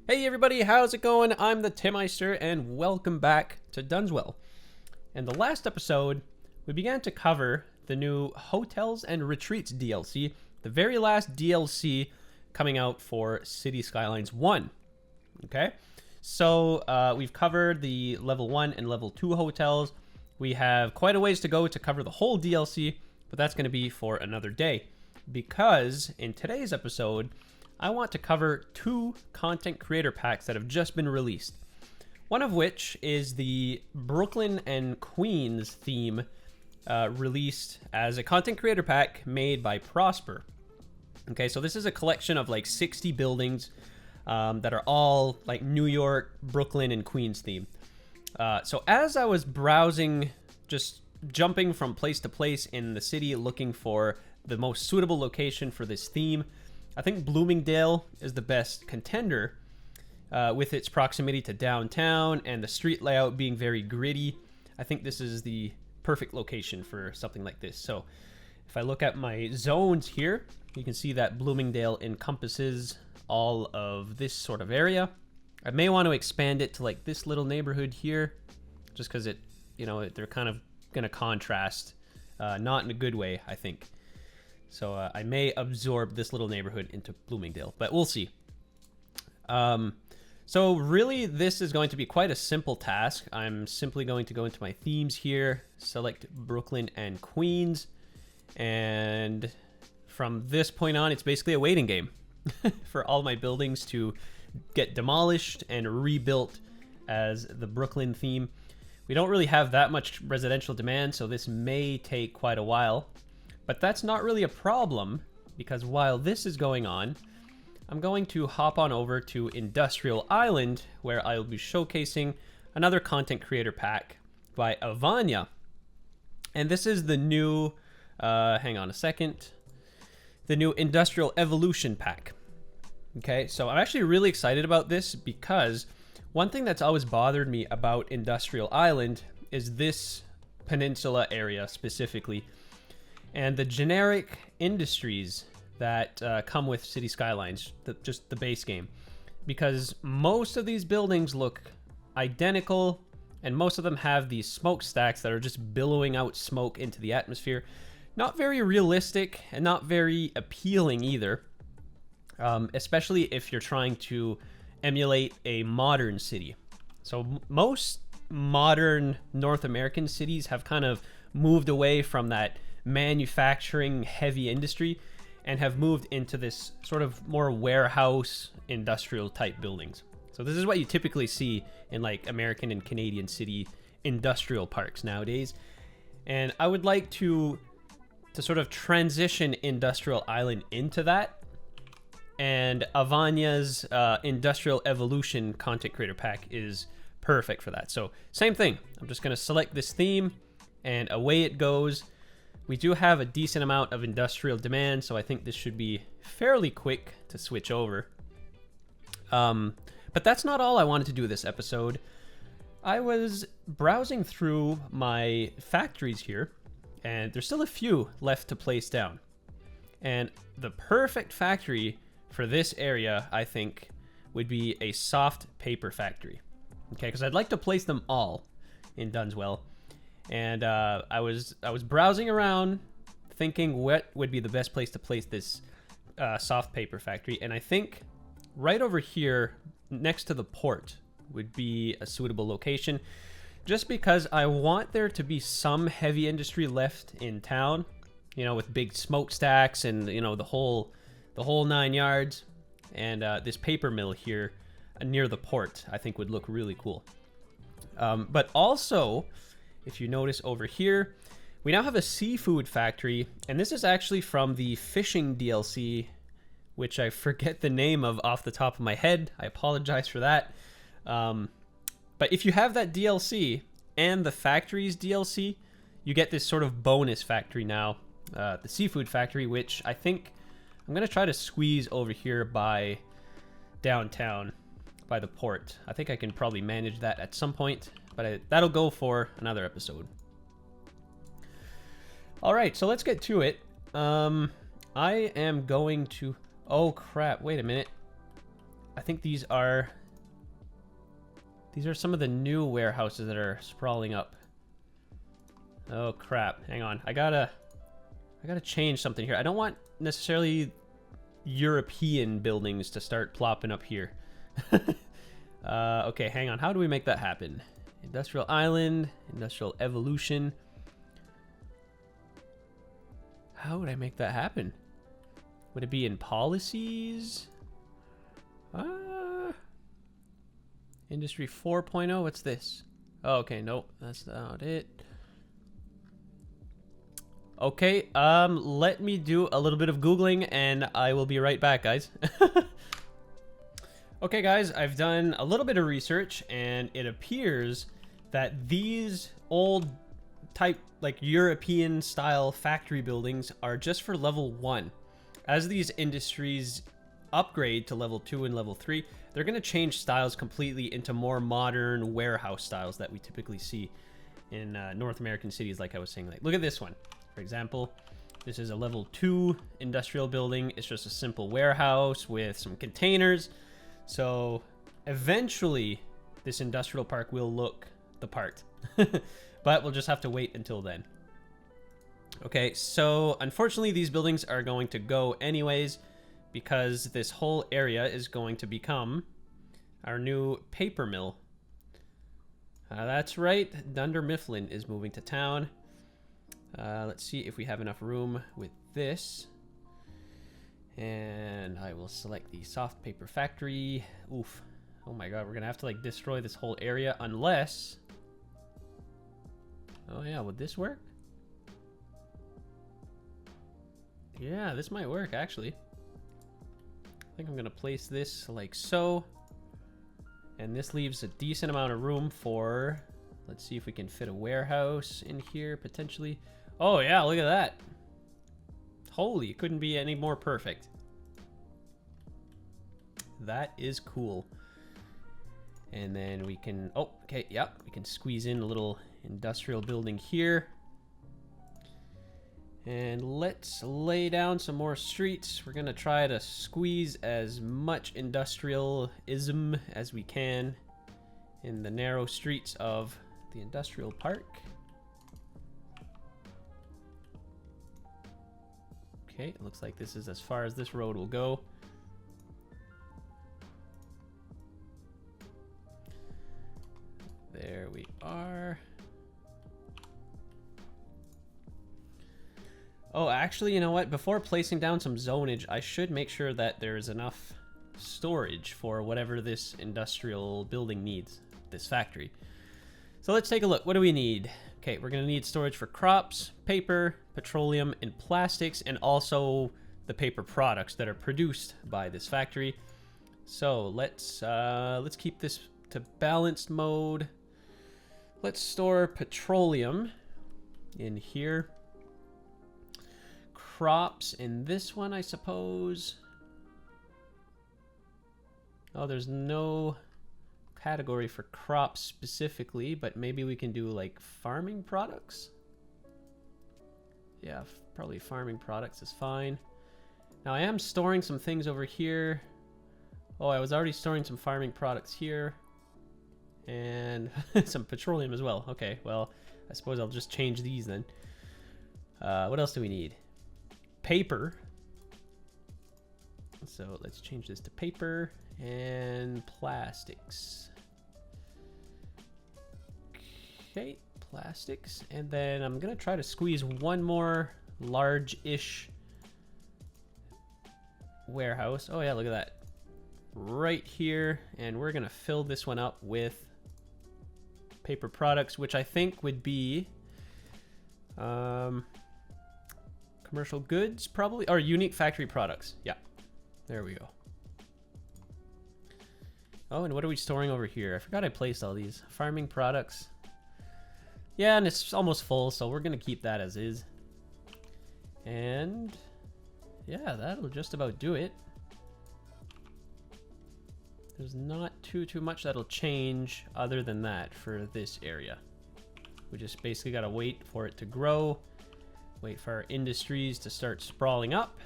Hey everybody, how's it going? I'm the Timmeister and welcome back to Dunswell. In the last episode, we began to cover the new Hotels and Retreats DLC, the very last DLC coming out for City Skylines 1. Okay? So we've covered the level 1 and level 2 hotels. We have quite a ways to go to cover the whole DLC, but that's going to be for another day. Because in today's episode, I want to cover two content creator packs that have just been released. One of which is the Brooklyn and Queens theme released as a content creator pack made by Prosper. Okay, so this is a collection of like 60 buildings that are all like New York, Brooklyn, and Queens theme. So as I was browsing, just jumping from place to place in the city looking for the most suitable location for this theme, I think Bloomingdale is the best contender with its proximity to downtown and the street layout being very gritty. I think this is the perfect location for something like this. So if I look at my zones here, you can see that Bloomingdale encompasses all of this sort of area. I may want to expand it to like this little neighborhood here, just because it, you know, they're kind of going to contrast, not in a good way, I think. So I may absorb this little neighborhood into Bloomingdale, but we'll see. So really, this is going to be quite a simple task. I'm simply going to go into my themes here, select Brooklyn and Queens, and from this point on, it's basically a waiting game for all my buildings to get demolished and rebuilt as the Brooklyn theme. We don't really have that much residential demand, so this may take quite a while. But that's not really a problem, because while this is going on, I'm going to hop on over to Industrial Island, where I'll be showcasing another content creator pack by Avanya. And this is the new, hang on a second, the new Industrial Evolution pack. Okay, so I'm actually really excited about this because one thing that's always bothered me about Industrial Island is this peninsula area specifically, and the generic industries that come with City Skylines, just the base game. Because most of these buildings look identical, and most of them have these smokestacks that are just billowing out smoke into the atmosphere. Not very realistic, and not very appealing either. Especially if you're trying to emulate a modern city. So most modern North American cities have kind of moved away from that manufacturing heavy industry and have moved into this sort of more warehouse industrial type buildings. So this is what you typically see in like American and Canadian city industrial parks nowadays. And I would like to sort of transition Industrial Island into that. And Avanya's Industrial Evolution content creator pack is perfect for that. So same thing. I'm just going to select this theme and away it goes. We do have a decent amount of industrial demand, so I think this should be fairly quick to switch over. But that's not all I wanted to do this episode. I was browsing through my factories here, and there's still a few left to place down. And the perfect factory for this area, I think, would be a soft paper factory. Okay, because I'd like to place them all in Dunswell. And I was browsing around thinking what would be the best place to place this soft paper factory, and I think right over here next to the port would be a suitable location, just because I want there to be some heavy industry left in town, you know, with big smokestacks and, you know, the whole 9 yards. And this paper mill here near the port I think would look really cool. But also, if you notice over here, we now have a seafood factory, and this is actually from the fishing DLC, which I forget the name of off the top of my head. I apologize for that. But if you have that DLC and the factories DLC, you get this sort of bonus factory now, the seafood factory, which I think I'm going to try to squeeze over here by downtown, by the port. I think I can probably manage that at some point, but that'll go for another episode. All right, so let's get to it. I am going to... Oh, crap. Wait a minute. I think these are some of the new warehouses that are sprawling up. Oh crap, hang on. I gotta change something here. I don't want necessarily European buildings to start plopping up here. Okay, hang on. How do we make that happen? Industrial Island, Industrial Evolution. How would I make that happen? Would it be in policies? Industry 4.0, what's this? Oh, okay, nope, that's not it. Okay, let me do a little bit of Googling and I will be right back, guys. Okay, guys, I've done a little bit of research and it appears that these old type, like European style factory buildings are just for level 1. As these industries upgrade to level 2 and level 3, they're going to change styles completely into more modern warehouse styles that we typically see in North American cities, like I was saying. Like, look at this one. For example, this is a level 2 industrial building. It's just a simple warehouse with some containers. So eventually this industrial park will look the part, but we'll just have to wait until then. Okay, so unfortunately these buildings are going to go anyways because this whole area is going to become our new paper mill. That's right, Dunder Mifflin is moving to town. Let's see if we have enough room with this. And I will select the soft paper factory. Oof. Oh my god, we're gonna have to like destroy this whole area unless... Oh yeah, would this work? Yeah, this might work actually. I think I'm gonna place this like so. And this leaves a decent amount of room for... Let's see if we can fit a warehouse in here potentially. Oh yeah, look at that. Holy, it couldn't be any more perfect. That is cool. And then we can... Oh, okay, yep. We can squeeze in a little industrial building here. And let's lay down some more streets. We're going to try to squeeze as much industrialism as we can in the narrow streets of the industrial park. Okay, it looks like this is as far as this road will go. There we are. Oh, actually, you know what? Before placing down some zonage, I should make sure that there's enough storage for whatever this industrial building needs, this factory. So let's take a look. What do we need? Okay, we're going to need storage for crops, paper, petroleum, and plastics, and also the paper products that are produced by this factory. So let's keep this to balanced mode. Let's store petroleum in here. Crops in this one, I suppose. Oh, there's no category for crops specifically, but maybe we can do like farming products. Yeah, probably farming products is fine. Now I am storing some things over here. Oh, I was already storing some farming products here. And some petroleum as well. Okay, well, I suppose I'll just change these then. What else do we need? Paper. So let's change this to paper and plastics. Okay, plastics. And then I'm going to try to squeeze one more large-ish warehouse. Oh yeah, look at that. Right here. And we're going to fill this one up with paper products, which I think would be commercial goods, probably, or unique factory products. Yeah, there we go. Oh, and what are we storing over here? I forgot I placed all these farming products. Yeah, and it's almost full, so we're gonna keep that as is. And yeah, that'll just about do it. There's not too much that'll change other than that for this area. We just basically gotta wait for it to grow, wait for our industries to start sprawling up.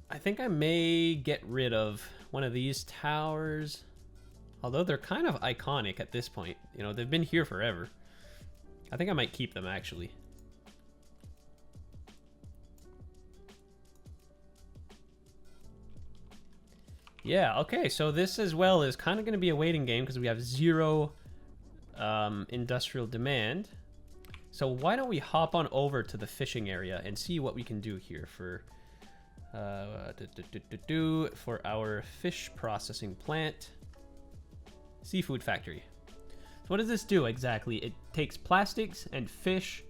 I think I may get rid of one of these towers. Although they're kind of iconic at this point. You know, they've been here forever. I think I might keep them, actually. Yeah, okay, so this as well is kind of going to be a waiting game because we have 0 industrial demand. So why don't we hop on over to the fishing area and see what we can do here for for our fish processing plant. Seafood factory. So what does this do exactly? It takes plastics and fish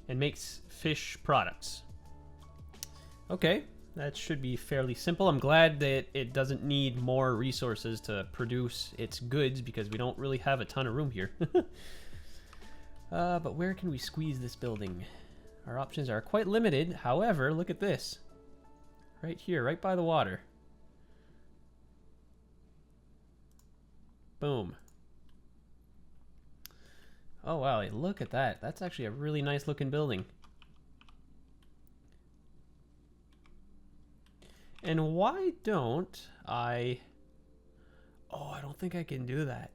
and makes fish products. Okay, that should be fairly simple. I'm glad that it doesn't need more resources to produce its goods because we don't really have a ton of room here. But where can we squeeze this building? Our options are quite limited. However, look at this. Right here, right by the water. Boom. Oh wow, look at that. That's actually a really nice looking building. And why don't I... Oh, I don't think I can do that.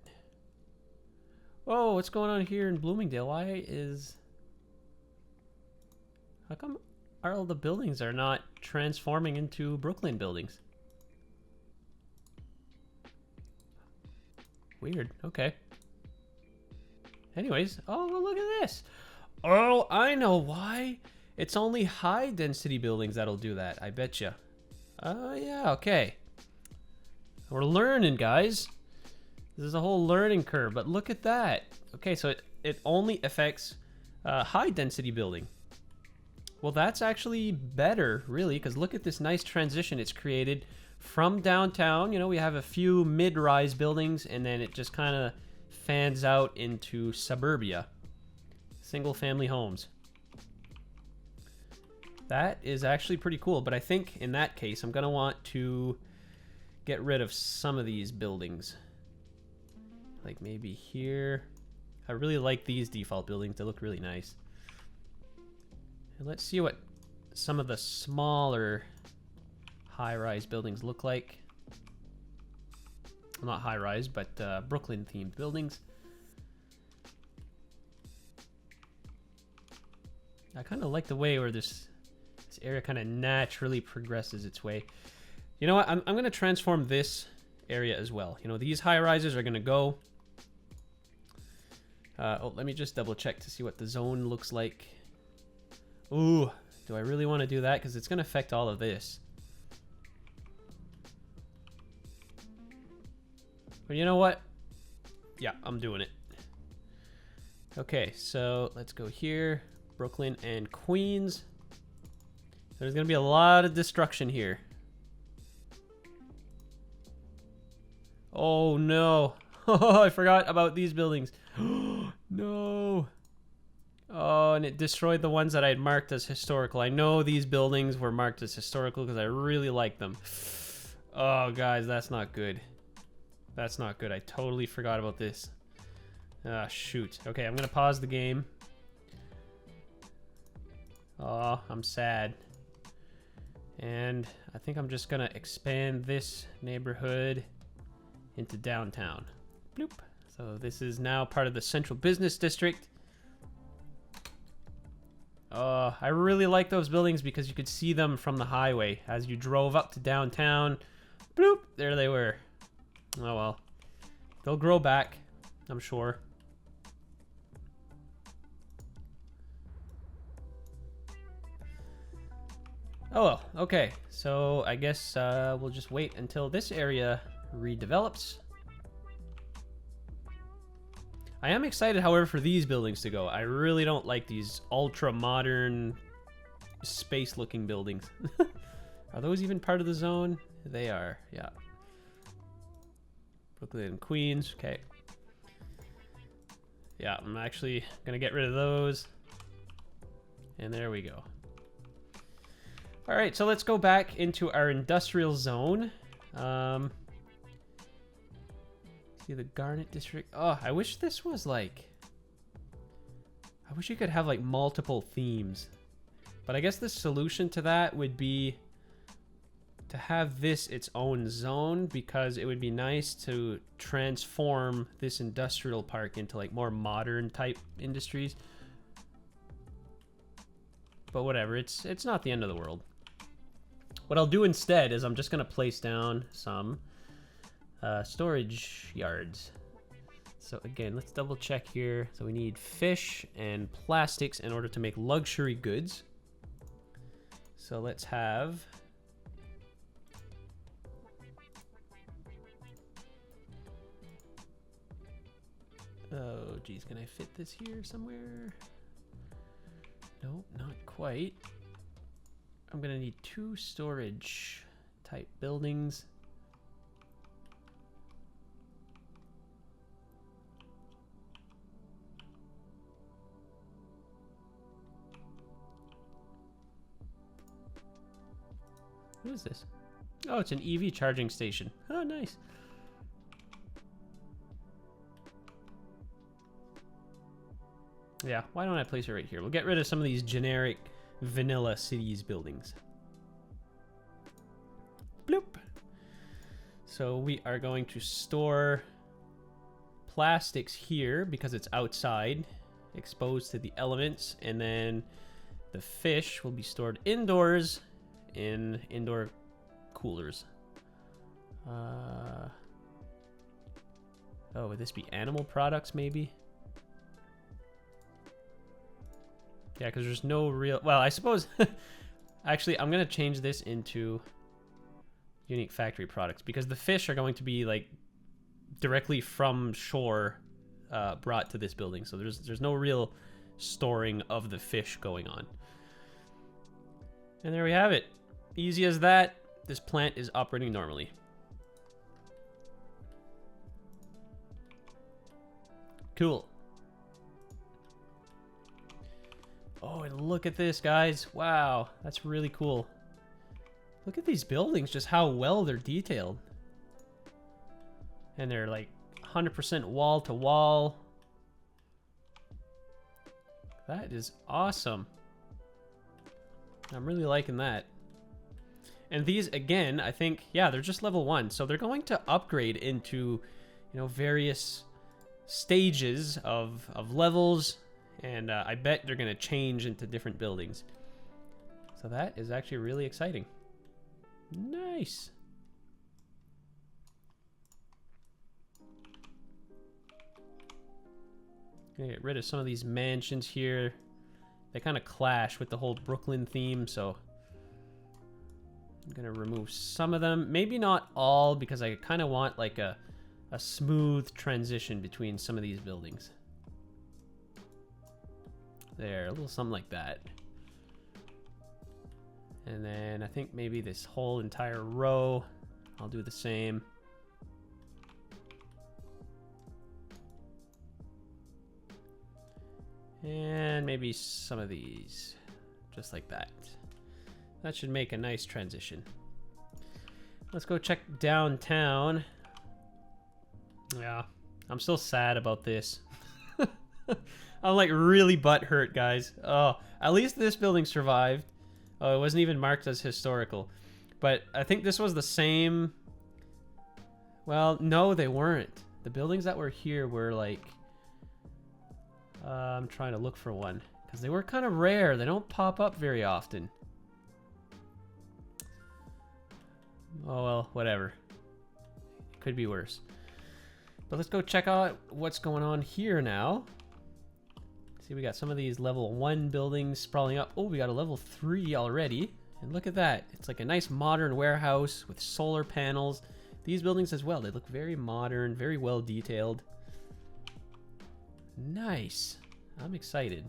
Whoa, what's going on here in Bloomingdale? Why is... How come all the buildings are not transforming into Brooklyn buildings? Weird, okay. Anyways, oh, well, look at this. Oh, I know why. It's only high density buildings that'll do that, I betcha. Oh, yeah, okay. We're learning, guys. This is a whole learning curve, but look at that. Okay, so it only affects high density building. Well, that's actually better, really, because look at this nice transition it's created from downtown. You know, we have a few mid-rise buildings, and then it just kind of fans out into suburbia. Single-family homes. That is actually pretty cool, but I think in that case, I'm going to want to get rid of some of these buildings. Like maybe here. I really like these default buildings. They look really nice. And let's see what some of the smaller high-rise buildings look like. Well, not high-rise, but Brooklyn-themed buildings. I kind of like the way where this area kind of naturally progresses its way. You know what? I'm going to transform this area as well. You know, these high-rises are going to go. Oh, let me just double-check to see what the zone looks like. Ooh, do I really want to do that? Because it's going to affect all of this. But you know what? Yeah, I'm doing it. Okay, so let's go here. Brooklyn and Queens. There's going to be a lot of destruction here. Oh, no. Oh, I forgot about these buildings. No. Oh, and it destroyed the ones that I had marked as historical. I know these buildings were marked as historical because I really like them. Oh, guys, that's not good. That's not good. I totally forgot about this. Ah, shoot. Okay, I'm going to pause the game. Oh, I'm sad. And I think I'm just going to expand this neighborhood into downtown. Bloop. So this is now part of the Central Business District. I really like those buildings because you could see them from the highway as you drove up to downtown. Bloop, there they were. Oh well. They'll grow back, I'm sure. Oh well, okay. So I guess we'll just wait until this area redevelops. I am excited, however, for these buildings to go. I really don't like these ultra-modern, space-looking buildings. Are those even part of the zone? They are, yeah. Brooklyn and Queens, okay. Yeah, I'm actually going to get rid of those. And there we go. All right, so let's go back into our industrial zone. See the Garnet District. Oh, I wish this was like... I wish you could have like multiple themes. But I guess the solution to that would be to have this its own zone, because it would be nice to transform this industrial park into like more modern type industries. But whatever, it's not the end of the world. What I'll do instead is I'm just gonna place down some storage yards. So again, let's double check here. So we need fish and plastics in order to make luxury goods. So let's have... Oh, geez, can I fit this here somewhere? Nope, not quite. I'm gonna need 2 storage type buildings. What is this? Oh, it's an EV charging station. Oh, nice. Yeah, why don't I place it right here? We'll get rid of some of these generic vanilla cities buildings. Bloop. So we are going to store plastics here because it's outside, exposed to the elements, and then the fish will be stored indoors in indoor coolers. Oh, would this be animal products maybe? Yeah, because there's no real... Well, I suppose... Actually, I'm going to change this into unique factory products, because the fish are going to be, like, directly from shore brought to this building. So there's no real storing of the fish going on. And there we have it. Easy as that. This plant is operating normally. Cool. Oh, and look at this, guys. Wow, that's really cool. Look at these buildings, just how well they're detailed. And they're like 100% wall to wall. That is awesome. I'm really liking that. And these, again, I think, yeah, they're just level 1. So they're going to upgrade into, you know, various stages of levels. And I bet they're going to change into different buildings. So that is actually really exciting. Nice. Gonna get rid of some of these mansions here. They kind of clash with the whole Brooklyn theme, so I'm gonna remove some of them. Maybe not all, because I kind of want like a smooth transition between some of these buildings. There, a little something like that. And then I think maybe this whole entire row, I'll do the same. And maybe some of these, just like that. That should make a nice transition. Let's go check downtown. Yeah, I'm still sad about this. I'm like really butthurt, guys. Oh, at least this building survived. Oh, it wasn't even marked as historical. But I think this was the same. Well, no, they weren't. The buildings that were here were like... I'm trying to look for one, because they were kind of rare. They don't pop up very often. Oh, well, whatever. Could be worse. But let's go check out what's going on here now. See, we got some of these level 1 buildings sprawling up. Oh, we got a level 3 already. And look at that. It's like a nice modern warehouse with solar panels. These buildings as well. They look very modern, very well detailed. Nice. I'm excited.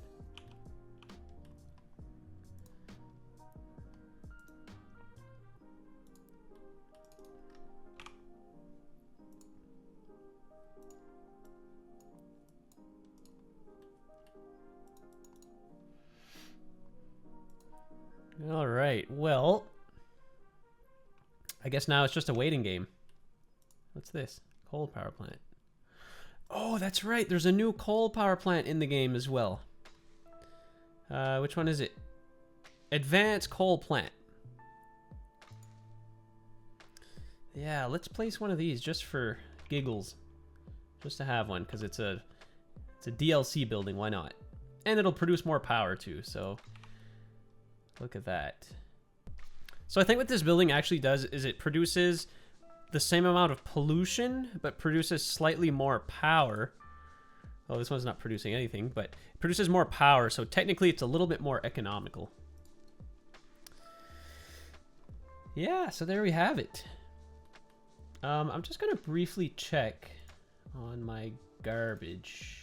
All right, well, I guess now it's just a waiting game. What's this? Coal power plant. Oh, that's right. There's a new coal power plant in the game as well. Which one is it? Advanced coal plant. Yeah, let's place one of these just for giggles. Just to have one, because it's a DLC building, why not? And it'll produce more power too, so look at that. So I think what this building actually does is it produces the same amount of pollution, but produces slightly more power. Oh, this one's not producing anything, but it produces more power, so technically it's a little bit more economical. Yeah, so there we have it. I'm just gonna briefly check on my garbage.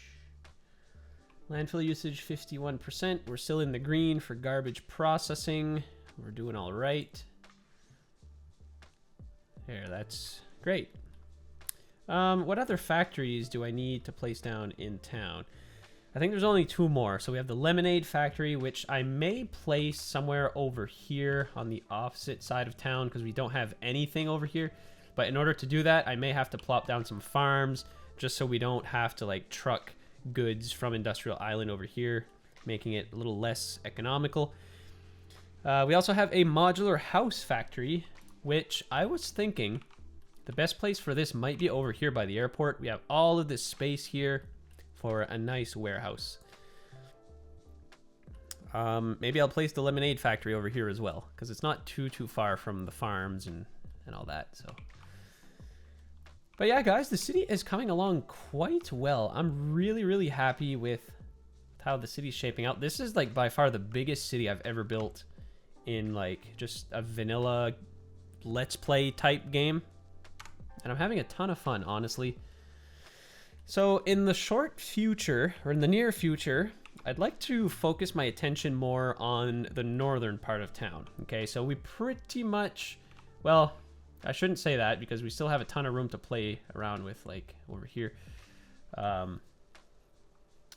Landfill usage 51%. We're still in the green for garbage processing. We're doing all right. There, that's great. What other factories do I need to place down in town? I think there's only 2 more. So we have the lemonade factory, which I may place somewhere over here on the opposite side of town because we don't have anything over here. But in order to do that, I may have to plop down some farms just so we don't have to like truck goods from Industrial Island over here, making it a little less economical. We also have a modular house factory, which I was thinking the best place for this might be over here by the airport. We have all of this space here for a nice warehouse. Maybe I'll place the lemonade factory over here as well, because it's not too far from the farms and all that. So, but yeah, guys, the city is coming along quite well. I'm really happy with how the city's shaping out. This is like by far the biggest city I've ever built in like just a vanilla let's play type game, and I'm having a ton of fun, honestly. So in the short future, or in the near future, I'd like to focus my attention more on the northern part of town. Okay, so we pretty much, well, I shouldn't say that because we still have a ton of room to play around with, like over here.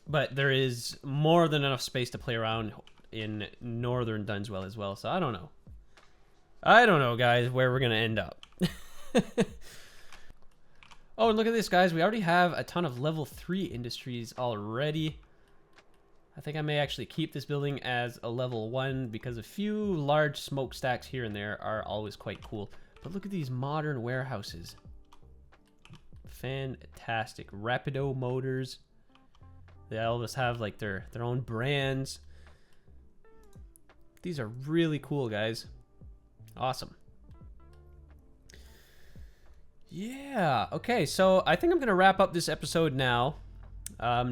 But there is more than enough space to play around in northern Dunswell as well. So I don't know. I don't know, guys, where we're going to end up. Oh, and look at this, guys. We already have a ton of level 3 industries already. I think I may actually keep this building as a level 1 because a few large smokestacks here and there are always quite cool. But look at these modern warehouses. Fantastic. Rapido motors. They always have like their own brands. These are really cool, guys. Awesome. Yeah, okay, so I think I'm going to wrap up this episode now.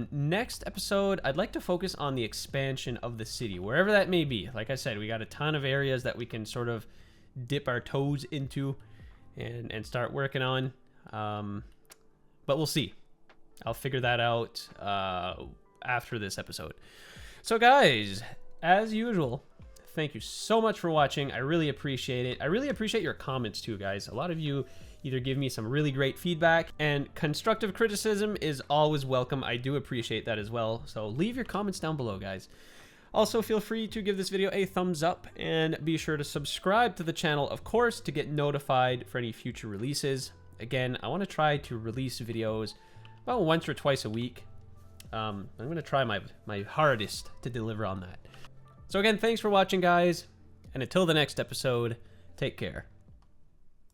Next episode, I'd like to focus on the expansion of the city, wherever that may be. Like I said, we got a ton of areas that we can sort of dip our toes into and start working on. But we'll see. I'll figure that out after this episode. So guys, as usual, thank you so much for watching. I really appreciate it. I really appreciate your comments too, guys. A lot of you either give me some really great feedback, and constructive criticism is always welcome. I do appreciate that as well. So leave your comments down below, guys. Also, feel free to give this video a thumbs up and be sure to subscribe to the channel, of course, to get notified for any future releases. Again, I want to try to release videos about once or twice a week. I'm going to try my hardest to deliver on that. So again, thanks for watching, guys, and until the next episode, take care.